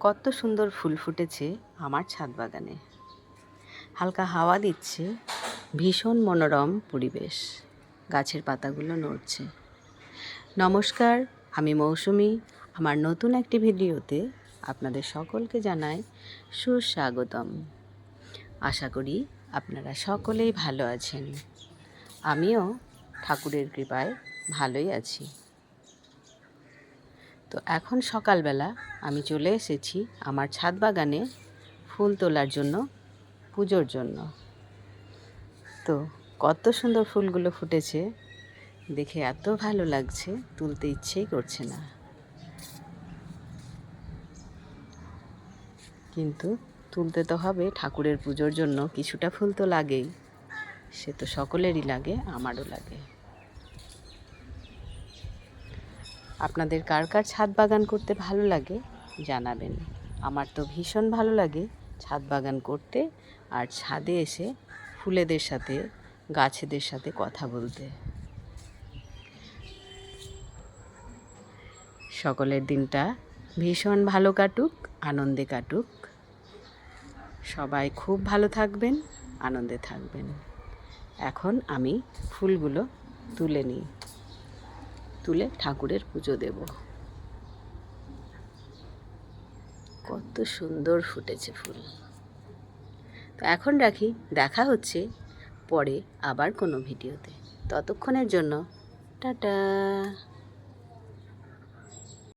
কত সুন্দর ফুল ফুটেছে আমার ছাদ বাগানে। হালকা হাওয়া দিচ্ছে, ভীষণ মনোরম পরিবেশ, গাছের পাতাগুলো নড়ছে। নমস্কার, আমি মৌসুমি। আমার নতুন একটি ভিডিওতে আপনাদের সকলকে জানাই সুস্বাগতম। আশা করি আপনারা সকলেই ভালো আছেন। আমিও ঠাকুরের কৃপায় ভালোই আছি। তো এখন সকালবেলা আমি চলে এসেছি আমার ছাদ বাগানে ফুল তোলার জন্য, পুজোর জন্য। তো কত সুন্দর ফুলগুলো ফুটেছে, দেখে এত ভালো লাগছে, তুলতে ইচ্ছেই করছে না। কিন্তু তুলতে তো হবে, ঠাকুরের পুজোর জন্য কিছুটা ফুল তো লাগেই। সে তো সকলেরই লাগে, আমারও লাগে। আপনাদের কার কার ছাদ বাগান করতে ভালো লাগে জানাবেন। আমার তো ভীষণ ভালো লাগে ছাদ বাগান করতে, আর ছাদে এসে ফুলেদের সাথে, গাছেদের সাথে কথা বলতে। সকলের দিনটা ভীষণ ভালো কাটুক, আনন্দে কাটুক। সবাই খুব ভালো থাকবেন, আনন্দে থাকবেন। এখন আমি ফুলগুলো তুলে নিই, তুলে ঠাকুরের পুজো দেব। কত সুন্দর ফুটেছে ফুল। তো এখন রাখি, দেখা হচ্ছে পরে আবার কোনো ভিডিওতে। ততক্ষণের জন্য টাটা।